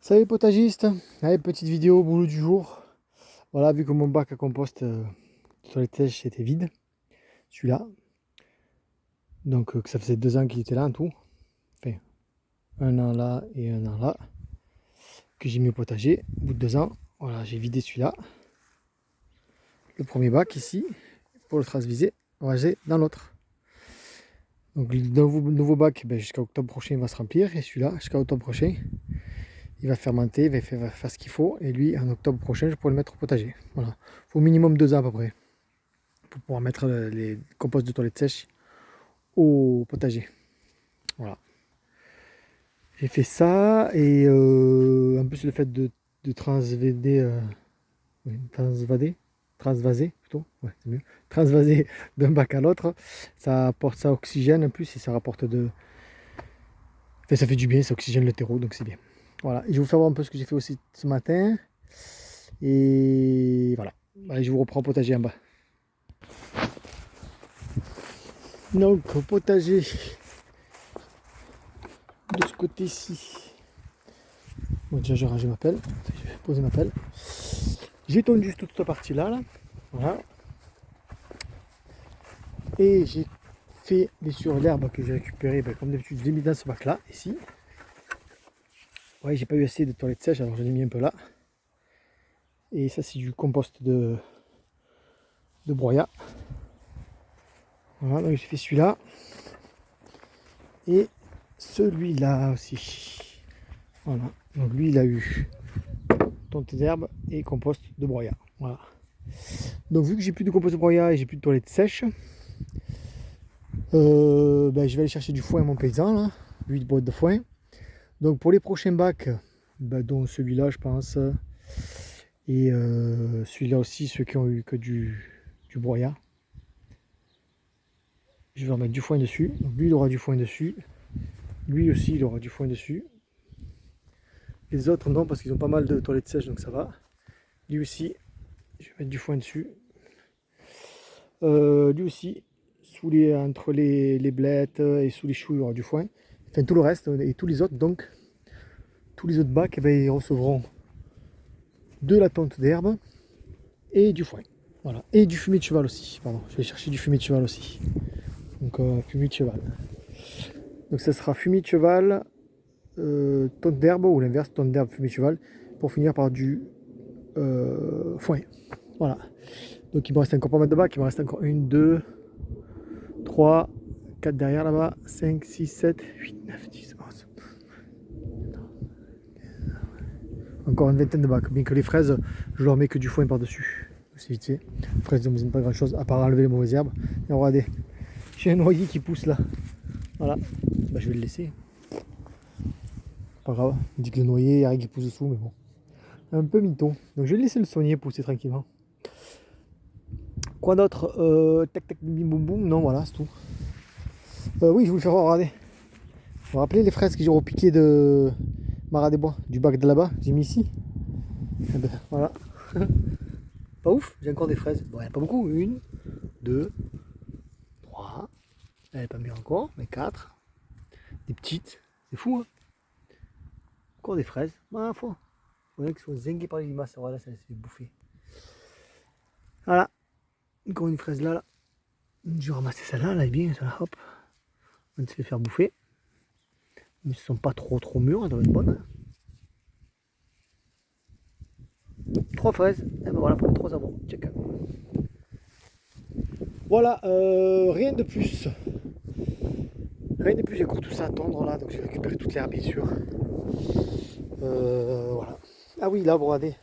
Salut potagiste, allez, petite vidéo au boulot du jour. Voilà, vu que mon bac à compost sur les tèches était vide, celui-là. Donc que ça faisait 2 ans qu'il était là en tout. Enfin, un an là et un an là. Que j'ai mis au potager. Au bout de 2 ans, voilà, j'ai vidé celui-là. Le premier bac ici, pour le transviser, on va aller dans l'autre. Donc le nouveau bac, ben, jusqu'à octobre prochain, il va se remplir. Et celui-là, jusqu'à octobre prochain, il va fermenter, il va faire ce qu'il faut. Et lui, en octobre prochain, je pourrai le mettre au potager. Voilà. Il faut au minimum 2 ans à peu près pour pouvoir mettre les composts de toilettes sèches au potager. Voilà. J'ai fait ça et en plus le fait de transvaser plutôt, ouais, c'est mieux, transvaser d'un bac à l'autre, ça apporte ça oxygène en plus et ça rapporte enfin, ça fait du bien, ça oxygène le terreau donc c'est bien. Voilà, et je vais vous faire voir un peu ce que j'ai fait aussi ce matin et voilà. Allez, je vous reprends au potager en bas. Donc au potager de ce côté-ci. Bon, déjà j'ai rangé ma pelle, je vais poser ma pelle. J'ai tondu toute cette partie-là, là. Voilà. Et j'ai fait bien sûr l'herbe que j'ai récupérée, ben, comme d'habitude je l'ai mis dans ce bac-là, ici. Ouais, j'ai pas eu assez de toilettes sèches, alors j'en ai mis un peu là. Et ça c'est du compost de broyat. Voilà, donc j'ai fait celui-là. Et celui-là aussi. Voilà, donc lui il a eu tonte d'herbe et compost de broyat. Voilà. Donc vu que j'ai plus de compost de broyat et j'ai plus de toilettes sèches, ben, je vais aller chercher du foin à mon paysan, là, 8 boîtes de foin. Donc pour les prochains bacs, ben, dont celui-là je pense, et celui-là aussi, ceux qui ont eu que du broyat, je vais remettre du foin dessus. Donc lui il aura du foin dessus, lui aussi il aura du foin dessus. Les autres non, parce qu'ils ont pas mal de toilettes sèches donc ça va. Lui aussi, je vais mettre du foin dessus. Lui aussi, entre les blettes et sous les choux il y aura du foin. Enfin tout le reste et tous les autres, donc tous les autres bacs, eh ben, ils recevront de la tonte d'herbe et du foin. Voilà. Et du fumier de cheval aussi. Pardon, je vais chercher du fumier de cheval aussi. Donc fumier de cheval. Donc ça sera fumier de cheval, tonte d'herbe ou l'inverse, tonte d'herbe, fumier de cheval, pour finir par du foin. Voilà. Donc il me reste encore pas mal de bacs. Il me reste encore 1, 2, 3, 4 derrière là-bas, 5, 6, 7, 8, 9, 10, 11. Encore une vingtaine de bacs. Bien que les fraises, je leur mets que du foin par-dessus. C'est vite fait. Les fraises ne besoin pas grand-chose, à part enlever les mauvaises herbes. Et regardez, j'ai un noyer qui pousse là. Voilà. Bah, je vais le laisser. Pas grave. On dit que le noyer, il n'y a rien qui pousse dessous, mais bon. Un peu mytho. Donc je vais laisser le saunier pousser tranquillement. Quoi d'autre? Tac tac bim boum boum. Non, voilà, c'est tout. Oui, je vous le faire voir, regardez. Vous vous rappelez les fraises que j'ai repiquées de Marat des Bois, du bac de là-bas, j'ai mis ici. Eh ben, voilà. Pas ouf, j'ai encore des fraises. Bon, il n'y en a pas beaucoup. 1, 2, 3. Elle n'est pas mieux encore, mais 4. Des petites. C'est fou, hein. Encore des fraises. Bah, faut. Il y en a qui sont zingués par les limaces. Voilà, ça se fait bouffer. Voilà. Encore une fraise là. Je vais ramasser celle-là, là, est bien. Ça, hop. On se fait faire bouffer. Mais elles ne sont pas trop mûres, elles doivent être bonnes. Hein. 3 fraises. Et ben voilà, pour 3 savons. Check. Voilà, rien de plus. Rien de plus, j'ai encore tout ça à tondre là, donc j'ai récupéré toute l'herbe bien sûr. Voilà. Ah oui, là, vous regardez.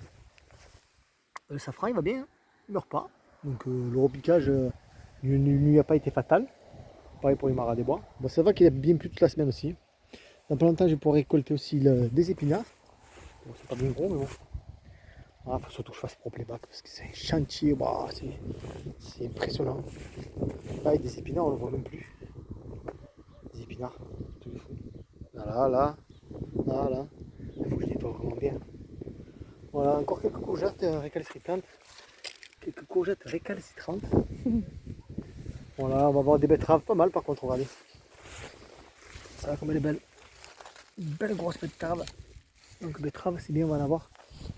Le safran, il va bien, hein, il meurt pas. Donc le repiquage ne lui a pas été fatal. Pareil pour les maras des bois. Bon, ça va qu'il a bien plu toute la semaine aussi. Dans pas longtemps, je vais pouvoir récolter aussi des épinards. Bon, c'est pas bien gros, mais bon. Il faut surtout que je fasse propre les bacs parce que c'est un chantier, bah, c'est impressionnant. Pareil, des épinards, on ne le voit même plus. Des épinards, tout est fou. Là. Il faut que je nettoie vraiment bien. Voilà, encore quelques courgettes récalcitrantes. Voilà, on va avoir des betteraves pas mal par contre, regardez. Ça va comme elle est belle. Une belle grosse betterave. Donc betterave, c'est bien, on va en avoir.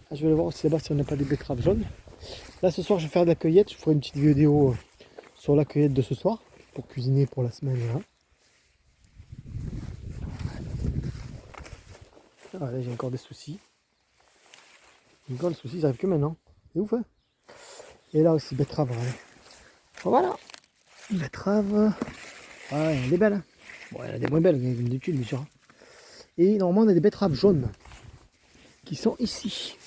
Ah, je vais aller voir aussi là-bas si on n'a pas des betteraves jaunes. Là ce soir je vais faire de la cueillette, je ferai une petite vidéo sur la cueillette de ce soir, pour cuisiner pour la semaine. Ah, là j'ai encore des soucis. Encore le souci, ça arrive que maintenant. C'est ouf, hein. Et là aussi, betterave. Voilà. Betterave. Ah, elle est belle. Hein. Bon, elle a des moins belles, il y a une d'études, bien sûr. Et normalement, on a des betteraves jaunes qui sont ici.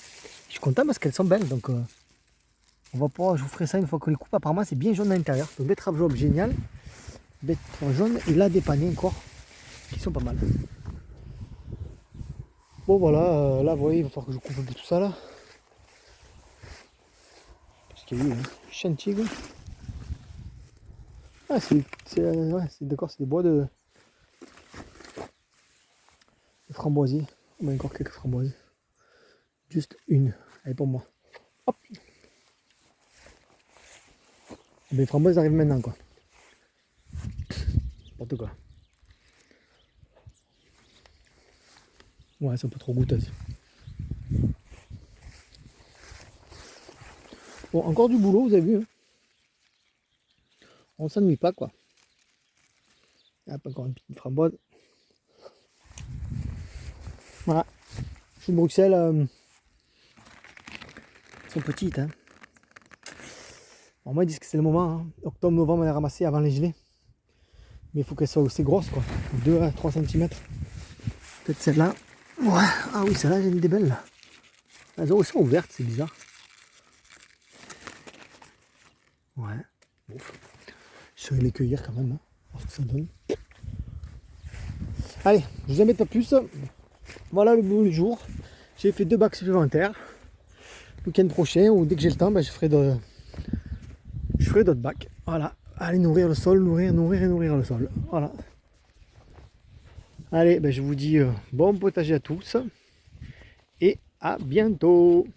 Je suis content parce qu'elles sont belles. Donc, on va pouvoir, je vous ferai ça une fois que les coupes. Apparemment, c'est bien jaune à l'intérieur. Donc, betterave jaune, génial. Betterave jaune. Et là, des paniers encore qui sont pas mal. Bon, voilà. Là, vous voyez, il va falloir que je coupe un peu tout ça là. Parce qu'il y a eu un chantier. Ah, c'est d'accord, c'est des bois de framboisier. On a encore quelques framboises. Juste une. Allez, pour moi. Hop. Les framboises arrivent maintenant, quoi. N'importe quoi. Ouais, c'est un peu trop goûteuse. Bon, encore du boulot, vous avez vu. Hein. On s'ennuie pas, quoi. Hop, encore une petite framboise. Voilà. Les de Bruxelles sont petites. Hein. Bon, moi, ils disent que c'est le moment. Hein. Octobre, novembre, on les ramasser avant les gelées. Mais il faut qu'elles soient aussi grosses, quoi. 2 à 3 cm. Peut-être celle-là. Ouais. Ah oui, celle-là, j'ai mis des belles. Là. Elles sont ouvertes, c'est bizarre. Ouais. Bon. Je vais les cueillir quand même. Hein. Voir ce que ça donne. Allez, je vous embête pas plus. Voilà le boulot du jour. J'ai fait 2 bacs supplémentaires. Le week-end prochain, ou dès que j'ai le temps, ben, je ferai d'autres bacs. Voilà. Allez, nourrir le sol, nourrir le sol. Voilà. Allez, ben, je vous dis bon potager à tous. Et à bientôt.